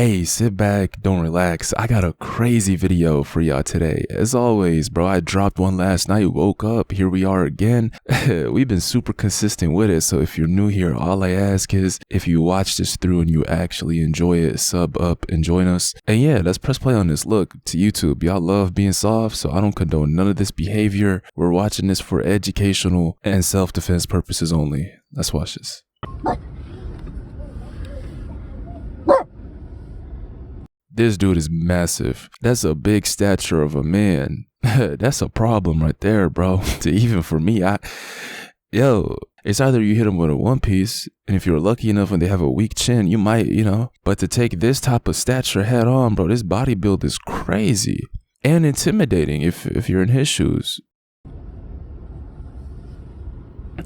Hey, sit back, don't relax. I got a crazy video for y'all today. As always, bro, I dropped one last night, woke up, here we are again. We've been super consistent with it, so if you're new here, all I ask is if you watch this through and you actually enjoy it, sub up and join us. And yeah, let's press play on this. Look, to YouTube, y'all love being soft, so I don't condone none of this behavior. We're watching this for educational and self-defense purposes only. Let's watch this. This dude is massive. That's a big stature of a man. That's a problem right there, bro. Even for me, it's either you hit him with a one piece, and if you're lucky enough and they have a weak chin, you might, but to take this type of stature head on, bro, this body build is crazy and intimidating if you're in his shoes.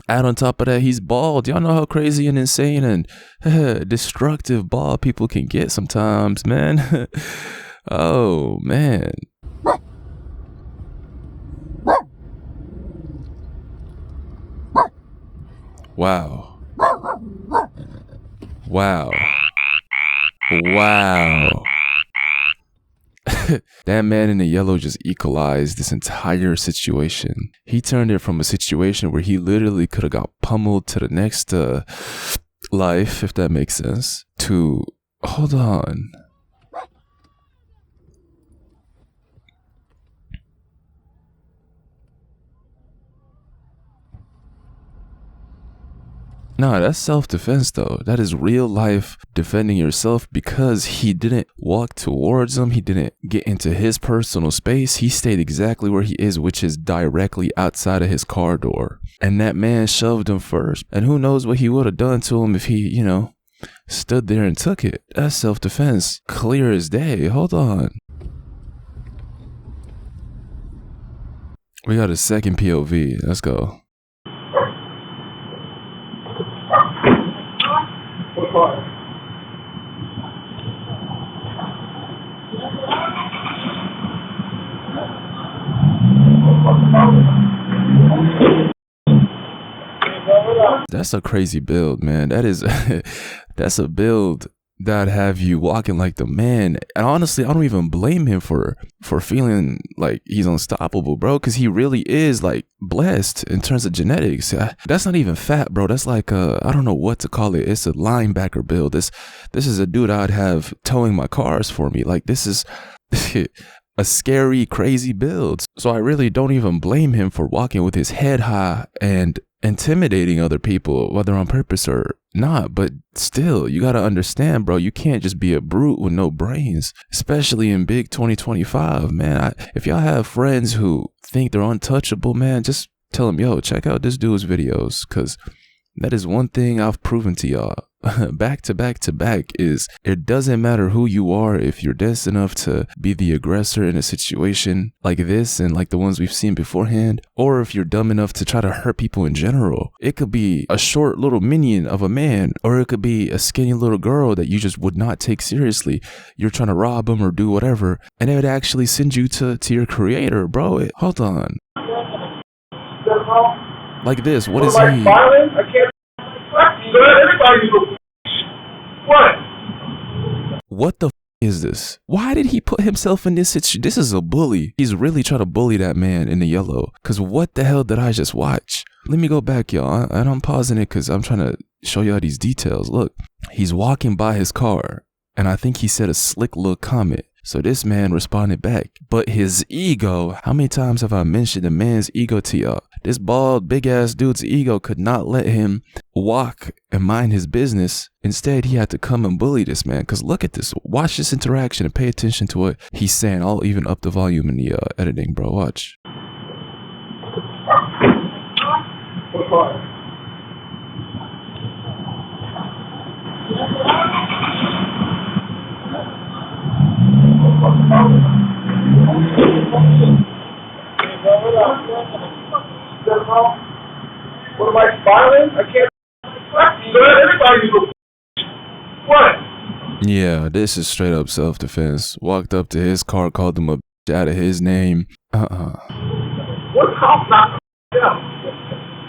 Add on top of that, he's bald. Y'all know how crazy and insane and destructive bald people can get sometimes, man. Oh, man. Wow. Wow. Wow. That man in the yellow just equalized this entire situation. He turned it from a situation where he literally could have got pummeled to the next life, if that makes sense, to, hold on. No, that's self-defense though. That is real life defending yourself because he didn't walk towards him. He didn't get into his personal space. He stayed exactly where he is, which is directly outside of his car door. And that man shoved him first. And who knows what he would have done to him if he, stood there and took it. That's self-defense. Clear as day. Hold on. We got a second POV. Let's go. That's a crazy build, man. That's a build that have you walking like the man. And honestly, I don't even blame him for feeling like he's unstoppable, bro, because he really is like blessed in terms of genetics. That's not even fat, bro. That's like I don't know what to call it. It's a linebacker build. This is a dude I'd have towing my cars for me. Like, this is a scary, crazy build. So I really don't even blame him for walking with his head high and intimidating other people, whether on purpose or not. But still, you gotta understand, bro, you can't just be a brute with no brains, especially in big 2025, man. If y'all have friends who think they're untouchable, man, just tell them, yo, check out this dude's videos, because that is one thing I've proven to y'all back to back to back is it doesn't matter who you are. If you're dense enough to be the aggressor in a situation like this and like the ones we've seen beforehand, or if you're dumb enough to try to hurt people in general. It could be a short little minion of a man, or it could be a skinny little girl that you just would not take seriously. You're trying to rob them or do whatever, and it would actually send you to your creator, bro. Hold on. Like this, what is he? I can't. What the is this? Why did he put himself in this situation? This is a bully. He's really trying to bully that man in the yellow. Because what the hell did I just watch? Let me go back, y'all. And I'm pausing it because I'm trying to show y'all these details. Look, he's walking by his car, and I think he said a slick little comment. So this man responded back. But his ego, how many times have I mentioned a man's ego to y'all? This bald, big-ass dude's ego could not let him walk and mind his business. Instead, he had to come and bully this man. Because look at this. Watch this interaction and pay attention to what he's saying. I'll even up the volume in the editing, bro. Watch. What am I smiling? I can't. What? Yeah, this is straight up self-defense. Walked up to his car, called him a bitch out of his name. What cop not?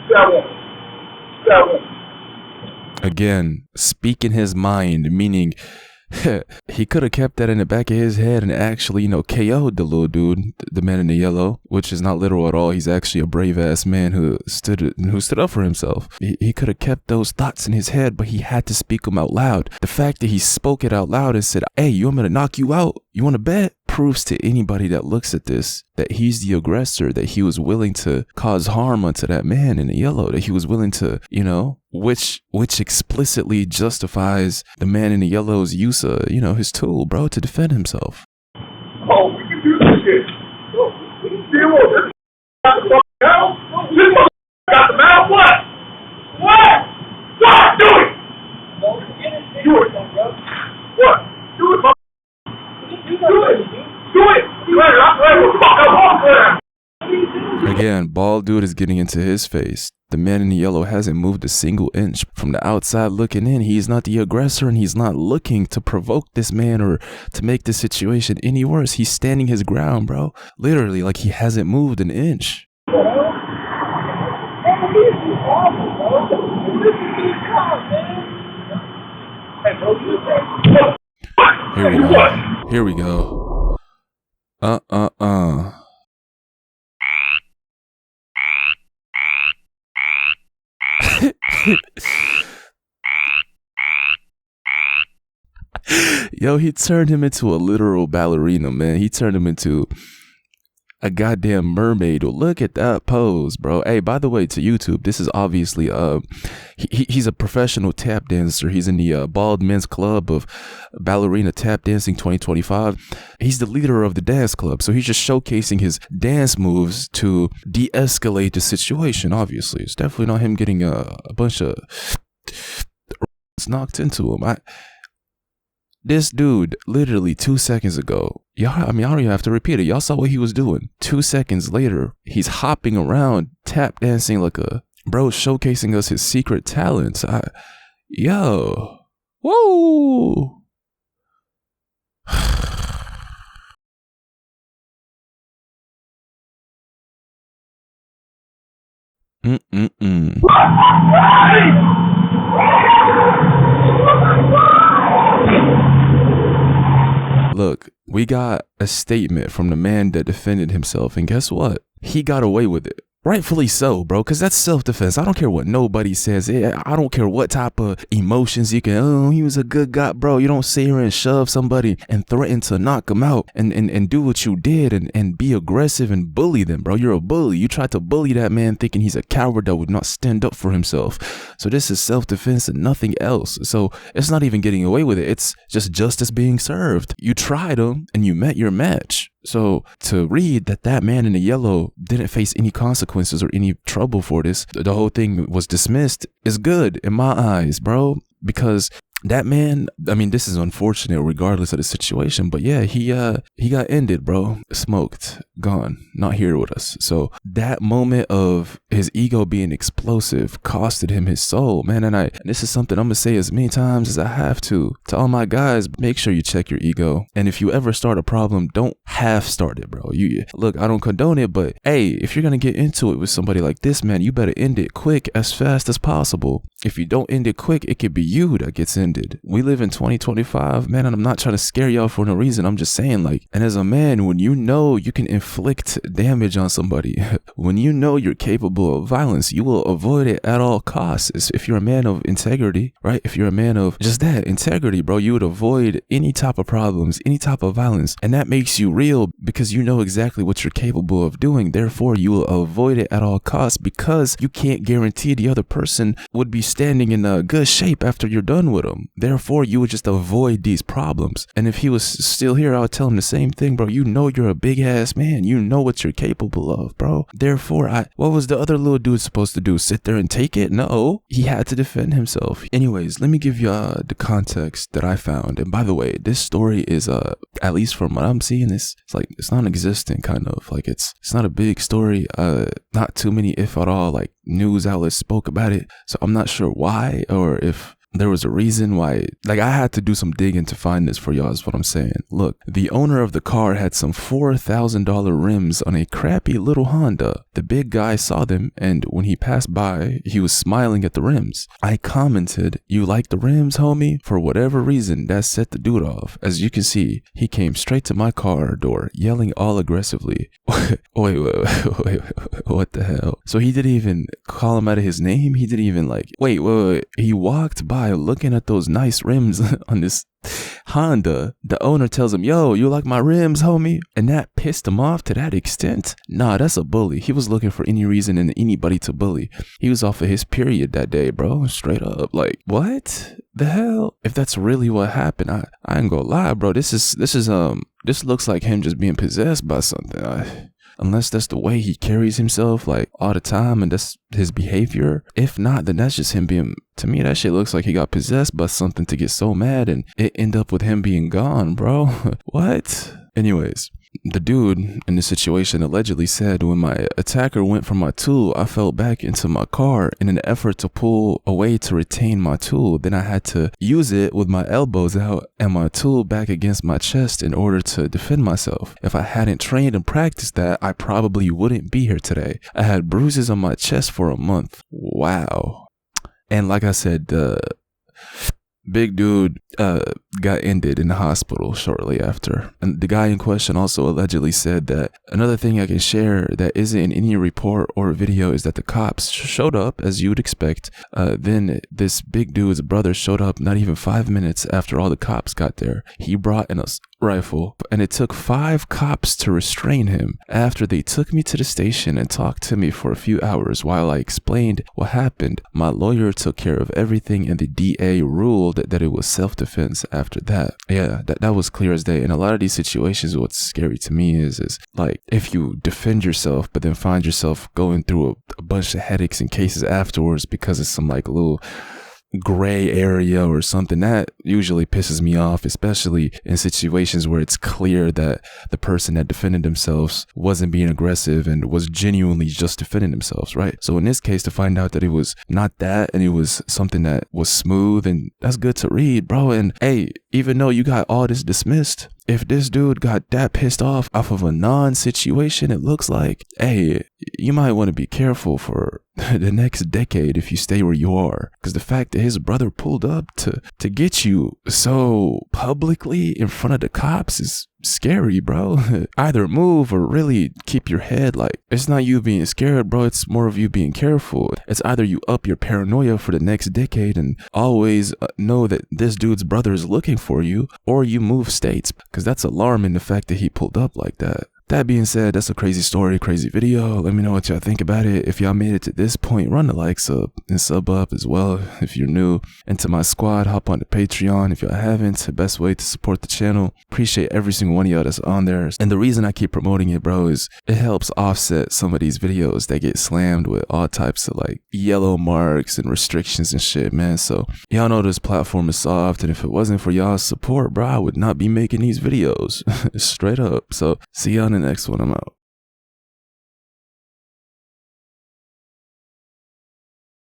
That one. Again, speaking his mind, meaning He could have kept that in the back of his head and actually, you know, KO'd the little dude, the man in the yellow, which is not literal at all. He's actually a brave ass man who stood up for himself. He could have kept those thoughts in his head, but he had to speak them out loud. The fact that he spoke it out loud and said, "Hey, you want me to knock you out? You want to bet?" proves to anybody that looks at this that he's the aggressor, that he was willing to cause harm unto that man in the yellow, that he was willing to, you know, which explicitly justifies the man in the yellow's use of, you know, his tool, bro, to defend himself. Oh, we can do this shit. Oh, we can deal with it. Got the fucking hell? This motherfucker got the mouth. What? What? What? Do it. Do it. What? Do it, motherfucker. Do it. Do it. I'm ready to fuck up all of them. Again, bald dude is getting into his face. The man in the yellow hasn't moved a single inch. From the outside looking in, he's not the aggressor and he's not looking to provoke this man or to make the situation any worse. He's standing his ground, bro. Literally, like he hasn't moved an inch. Here we go. Here we go. Yo, he turned him into a literal ballerina, man. He turned him into a goddamn mermaid. Well, look at that pose, bro. Hey, by the way, to YouTube, this is obviously he's a professional tap dancer. He's in the Bald Men's Club of Ballerina Tap Dancing 2025. He's the leader of the dance club, so he's just showcasing his dance moves to de-escalate the situation. Obviously, it's definitely not him getting a bunch of knocked into him. This dude, literally 2 seconds ago, y'all, I mean, I don't even have to repeat it. Y'all saw what he was doing. 2 seconds later, he's hopping around, tap dancing like a bro, showcasing us his secret talents. Yo, whoa. Look, we got a statement from the man that defended himself, and guess what? He got away with it. Rightfully so, bro, because that's self-defense. I don't care what nobody says. I don't care what type of emotions you can, oh, he was a good guy, bro. You don't sit here and shove somebody and threaten to knock them out and do what you did and be aggressive and bully them, bro. You're a bully. You tried to bully that man thinking he's a coward that would not stand up for himself. So this is self-defense and nothing else. So it's not even getting away with it. It's just justice being served. You tried him and you met your match. So to read that man in the yellow didn't face any consequences or any trouble for this, the whole thing was dismissed, is good in my eyes, bro, because that man, I mean, this is unfortunate regardless of the situation, but yeah, he got ended, bro. Smoked, gone, not here with us. So that moment of his ego being explosive costed him his soul, man. And this is something I'm gonna say as many times as I have to all my guys. Make sure you check your ego, and if you ever start a problem, don't half start it, bro. You look, I don't condone it, but hey, if you're gonna get into it with somebody like this, man, you better end it quick, as fast as possible. If you don't end it quick, it could be you that gets ended. We live in 2025, man, and I'm not trying to scare y'all for no reason. I'm just saying, like, and as a man, when you know you can inflict damage on somebody, when you know you're capable of violence, you will avoid it at all costs. If you're a man of integrity, right? If you're a man of just that, integrity, bro, you would avoid any type of problems, any type of violence. And that makes you real because you know exactly what you're capable of doing. Therefore, you will avoid it at all costs because you can't guarantee the other person would be standing in a good shape after you're done with them. Therefore, you would just avoid these problems. And if he was still here, I would tell him the same thing, bro. You know you're a big ass man. You know what you're capable of, bro. Therefore, what was the other little dude supposed to do? Sit there and take it? No, he had to defend himself. Anyways, let me give you the context that I found. And by the way, this story is at least from what I'm seeing, it's like it's non-existent, kind of like it's not a big story. Not too many, if at all, like news outlets spoke about it. So I'm not sure why, or if there was a reason why, like, I had to do some digging to find this for y'all is what I'm saying. Look, the owner of the car had some $4,000 rims on a crappy little Honda. The big guy saw them, and when he passed by, he was smiling at the rims. I commented, "You like the rims, homie?" For whatever reason, that set the dude off. As you can see, he came straight to my car door, yelling all aggressively. Wait, what the hell? So he didn't even call him out of his name? He didn't even like, wait. He walked by looking at those nice rims on this Honda. The owner tells him, "Yo, you like my rims, homie?" And that pissed him off to that extent. Nah, that's a bully. He was looking for any reason and anybody to bully. He was off of his period that day, bro. Straight up. Like, what the hell? If that's really what happened, I ain't gonna lie, bro. This looks like him just being possessed by something. Unless that's the way he carries himself, like, all the time, and that's his behavior. If not, then that's just him being, to me, that shit looks like he got possessed by something to get so mad and it end up with him being gone, bro. What? Anyways, the dude in the situation allegedly said, "When my attacker went for my tool, I fell back into my car in an effort to pull away to retain my tool. Then I had to use it with my elbows out and my tool back against my chest in order to defend myself. If I hadn't trained and practiced that, I probably wouldn't be here today. I had bruises on my chest for a month." Wow. And like I said, big dude got ended in the hospital shortly after. And the guy in question also allegedly said that another thing I can share that isn't in any report or video is that the cops showed up as you would expect. Then this big dude's brother showed up not even 5 minutes after all the cops got there. He brought in a rifle, and it took 5 cops to restrain him. After they took me to the station and talked to me for a few hours while I explained what happened, my lawyer took care of everything and the DA ruled that it was self-defense after that. Yeah, that was clear as day. In a lot of these situations, what's scary to me is like, if you defend yourself but then find yourself going through a bunch of headaches and cases afterwards because of some like little gray area or something, that usually pisses me off, especially in situations where it's clear that the person that defended themselves wasn't being aggressive and was genuinely just defending themselves, right? So in this case, to find out that it was not that and it was something that was smooth, and that's good to read, bro. And hey, even though you got all this dismissed, if this dude got that pissed off of a non-situation, it looks like, hey, you might want to be careful for the next decade if you stay where you are. Because the fact that his brother pulled up to get you so publicly in front of the cops is scary, bro. Either move or really keep your head. Like, it's not you being scared, bro. It's more of you being careful. It's either you up your paranoia for the next decade and always know that this dude's brother is looking for you, or you move states, because that's alarming, the fact that he pulled up like that. That being said, that's a crazy story, crazy video. Let me know what y'all think about it. If y'all made it to this point, run the likes up and sub up as well if you're new. And to my squad, hop on the Patreon if y'all haven't. The best way to support the channel. Appreciate every single one of y'all that's on there. And the reason I keep promoting it, bro, is it helps offset some of these videos that get slammed with all types of like yellow marks and restrictions and shit, man. So y'all know this platform is soft, and if it wasn't for y'all's support, bro, I would not be making these videos. Straight up. So see y'all in the next one. I'm out.